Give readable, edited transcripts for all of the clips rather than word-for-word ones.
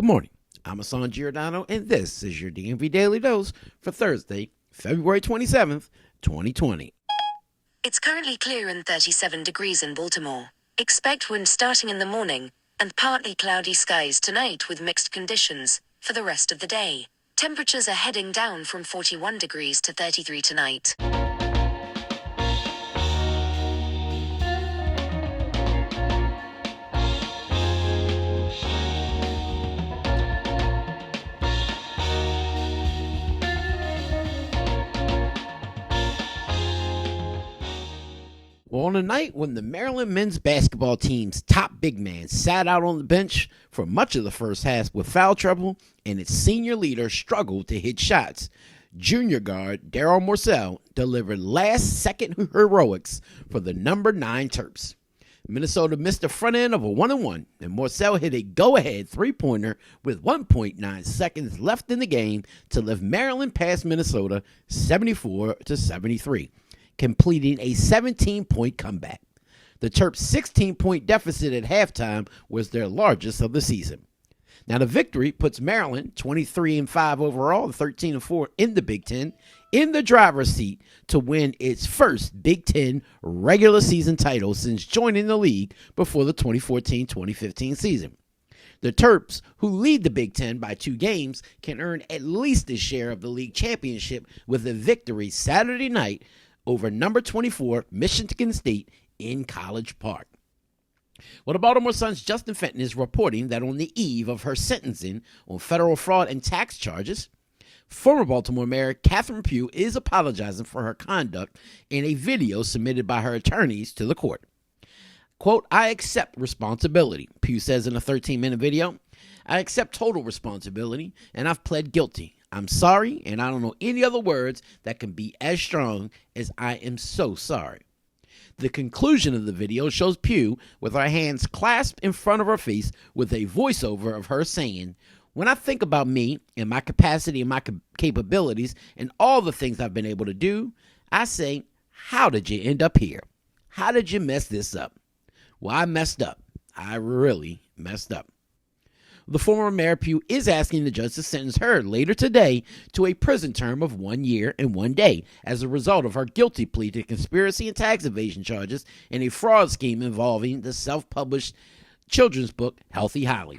morning. I'm Hassan Giordano, and this is your DMV Daily Dose for Thursday, February 27th, 2020. It's currently clear and 37 degrees in Baltimore. Expect wind starting in the morning and partly cloudy skies tonight with mixed conditions for the rest of the day. Temperatures are heading down from 41 degrees to 33 tonight. Well, on a night when the Maryland men's basketball team's top big man sat out on the bench for much of the first half with foul trouble and its senior leader struggled to hit shots, junior guard Darryl Morsell delivered last-second heroics for the number 9 Terps. Minnesota missed the front end of a 1-and-1, and Morsell hit a go-ahead three-pointer with 1.9 seconds left in the game to lift Maryland past Minnesota 74-73. Completing a 17-point comeback. The Terps' 16-point deficit at halftime was their largest of the season. Now, the victory puts Maryland 23-5 overall, 13-4 in the Big Ten, in the driver's seat to win its first Big Ten regular season title since joining the league before the 2014-2015 season. The Terps, who lead the Big Ten by 2 games, can earn at least a share of the league championship with a victory Saturday night over number 24 Michigan State in College Park. Well, the Baltimore Sun's Justin Fenton is reporting that on the eve of her sentencing on federal fraud and tax charges, former Baltimore Mayor Catherine Pugh is apologizing for her conduct in a video submitted by her attorneys to the court. Quote, "I accept responsibility," Pugh says in a 13-minute video. "I accept total responsibility, and I've pled guilty. I'm sorry, and I don't know any other words that can be as strong as I am so sorry." The conclusion of the video shows Pugh with her hands clasped in front of her face with a voiceover of her saying, "When I think about me and my capacity and my capabilities and all the things I've been able to do, I say, how did you end up here? How did you mess this up?" Well, I messed up. I really messed up. The former Mayor Pugh is asking the judge to sentence her later today to a prison term of 1 year and 1 day as a result of her guilty plea to conspiracy and tax evasion charges in a fraud scheme involving the self-published children's book Healthy Holly.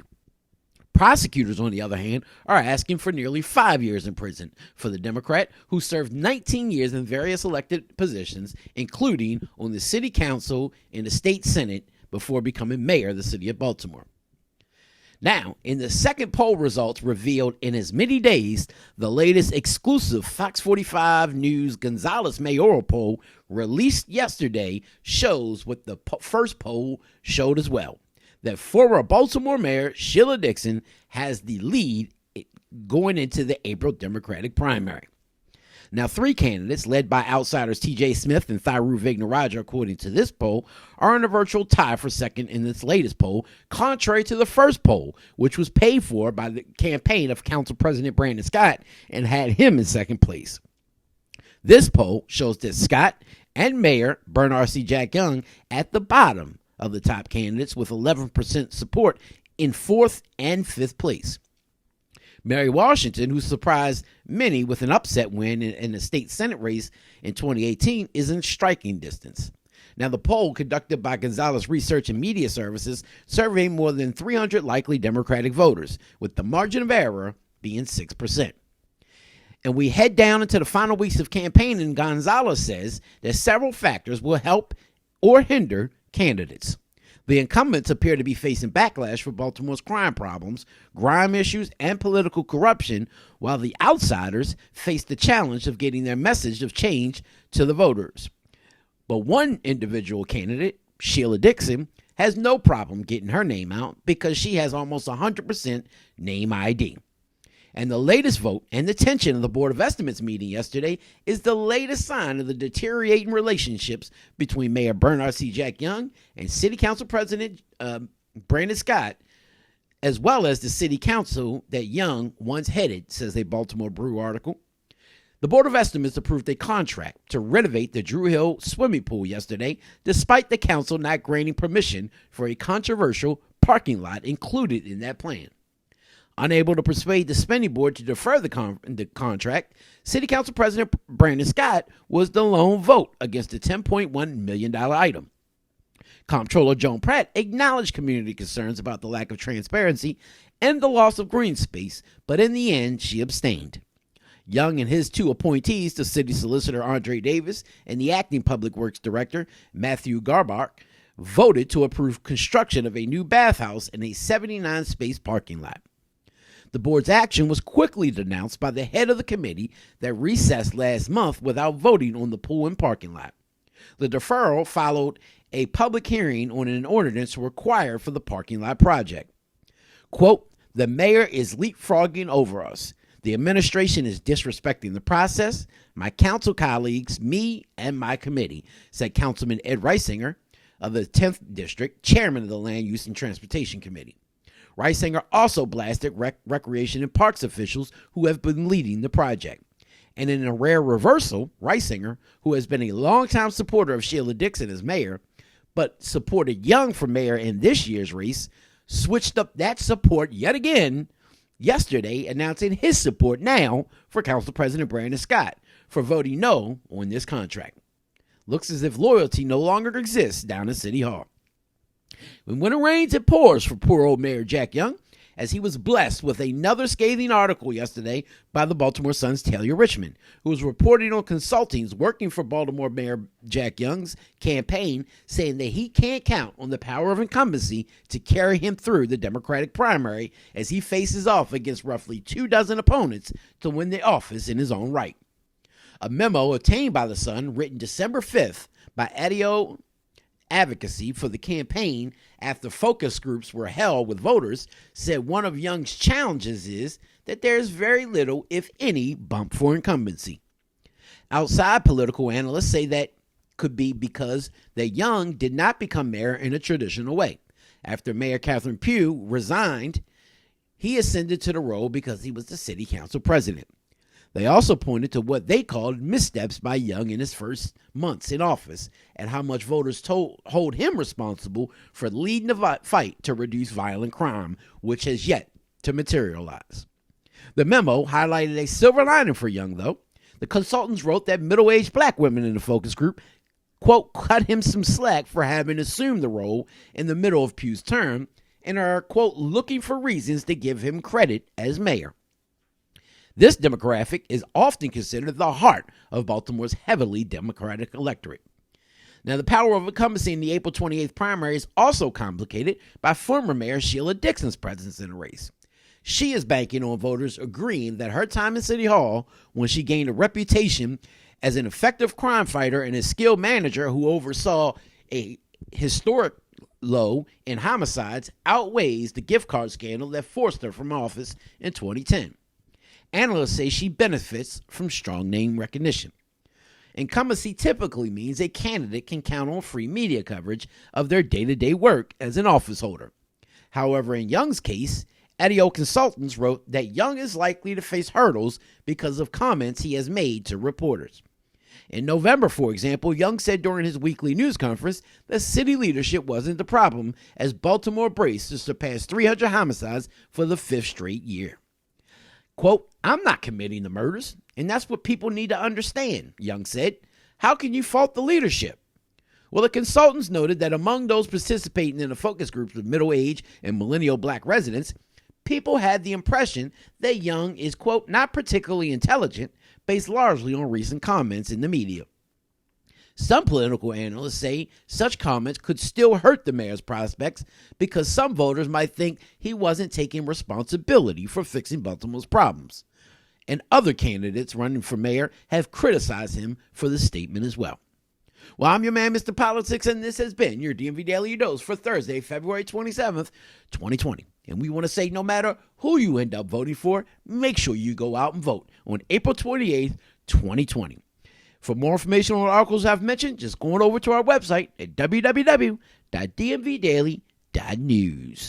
Prosecutors, on the other hand, are asking for nearly 5 years in prison for the Democrat who served 19 years in various elected positions, including on the city council and the state senate before becoming mayor of the city of Baltimore. Now, in the second poll results revealed in as many days, the latest exclusive Fox 45 News Gonzales mayoral poll released yesterday shows what the first poll showed as well, that former Baltimore Mayor Sheila Dixon has the lead going into the April Democratic primary. Now, 3 candidates, led by outsiders T.J. Smith and Thiru Vignarajah, according to this poll, are in a virtual tie for second in this latest poll, contrary to the first poll, which was paid for by the campaign of Council President Brandon Scott and had him in second place. This poll shows that Scott and Mayor Bernard C. Jack Young at the bottom of the top candidates with 11% support in 4th and 5th place. Mary Washington, who surprised many with an upset win in the state Senate race in 2018, is in striking distance. Now, the poll conducted by Gonzales Research and Media Services surveyed more than 300 likely Democratic voters, with the margin of error being 6%. And we head down into the final weeks of campaigning. Gonzales says that several factors will help or hinder candidates. The incumbents appear to be facing backlash for Baltimore's crime problems, grime issues, and political corruption, while the outsiders face the challenge of getting their message of change to the voters. But one individual candidate, Sheila Dixon, has no problem getting her name out because she has almost 100% name ID. And the latest vote and the tension of the Board of Estimates meeting yesterday is the latest sign of the deteriorating relationships between Mayor Bernard C. Jack Young and City Council President Brandon Scott, as well as the city council that Young once headed, says a Baltimore Brew article. The Board of Estimates approved a contract to renovate the Drew Hill swimming pool yesterday, despite the council not granting permission for a controversial parking lot included in that plan. Unable to persuade the spending board to defer the contract, City Council President Brandon Scott was the lone vote against the $10.1 million item. Comptroller Joan Pratt acknowledged community concerns about the lack of transparency and the loss of green space, but in the end, she abstained. Young and his two appointees, the city solicitor Andre Davis and the acting public works director Matthew Garbach, voted to approve construction of a new bathhouse in a 79-space parking lot. The board's action was quickly denounced by the head of the committee that recessed last month without voting on the pool and parking lot. The deferral followed a public hearing on an ordinance required for the parking lot project. Quote, "The mayor is leapfrogging over us. The administration is disrespecting the process, my council colleagues, me, and my committee," said Councilman Ed Reisinger of the 10th District, chairman of the Land Use and Transportation Committee. Reisinger also blasted recreation and parks officials who have been leading the project. And in a rare reversal, Reisinger, who has been a longtime supporter of Sheila Dixon as mayor, but supported Young for mayor in this year's race, switched up that support yet again yesterday, announcing his support now for Council President Brandon Scott for voting no on this contract. Looks as if loyalty no longer exists down at City Hall. When it rains, it pours for poor old Mayor Jack Young, as he was blessed with another scathing article yesterday by the Baltimore Sun's Taylor Richmond, who was reporting on consultants working for Baltimore Mayor Jack Young's campaign, saying that he can't count on the power of incumbency to carry him through the Democratic primary as he faces off against roughly 24 opponents to win the office in his own right. A memo obtained by the Sun, written December 5th by Adio Advocacy for the campaign after focus groups were held with voters, said one of Young's challenges is that there is very little, if any, bump for incumbency. Outside political analysts say that could be because that Young did not become mayor in a traditional way. After Mayor Catherine Pugh resigned, he ascended to the role because he was the city council president. They also pointed to what they called missteps by Young in his first months in office and how much voters hold him responsible for leading the fight to reduce violent crime, which has yet to materialize. The memo highlighted a silver lining for Young, though. The consultants wrote that middle-aged black women in the focus group, quote, cut him some slack for having assumed the role in the middle of Pugh's term and are, quote, looking for reasons to give him credit as mayor. This demographic is often considered the heart of Baltimore's heavily Democratic electorate. Now, the power of incumbency in the April 28th primary is also complicated by former Mayor Sheila Dixon's presence in the race. She is banking on voters agreeing that her time in City Hall, when she gained a reputation as an effective crime fighter and a skilled manager who oversaw a historic low in homicides, outweighs the gift card scandal that forced her from office in 2010. Analysts say she benefits from strong name recognition. Incumbency typically means a candidate can count on free media coverage of their day-to-day work as an office holder. However, in Young's case, Adio Consultants wrote that Young is likely to face hurdles because of comments he has made to reporters. In November, for example, Young said during his weekly news conference that city leadership wasn't the problem as Baltimore braced to surpass 300 homicides for the 5th straight year. Quote, I'm not committing the murders, and that's what people need to understand, Young said. How can you fault the leadership? Well, the consultants noted that among those participating in the focus groups of middle-aged and millennial black residents, people had the impression that Young is, quote, not particularly intelligent, based largely on recent comments in the media. Some political analysts say such comments could still hurt the mayor's prospects because some voters might think he wasn't taking responsibility for fixing Baltimore's problems. And other candidates running for mayor have criticized him for the statement as well. Well, I'm your man, Mr. Politics, and this has been your DMV Daily Dose for Thursday, February 27th, 2020. And we want to say no matter who you end up voting for, make sure you go out and vote on April 28th, 2020. For more information on the articles I've mentioned, just go on over to our website at www.dmvdaily.news.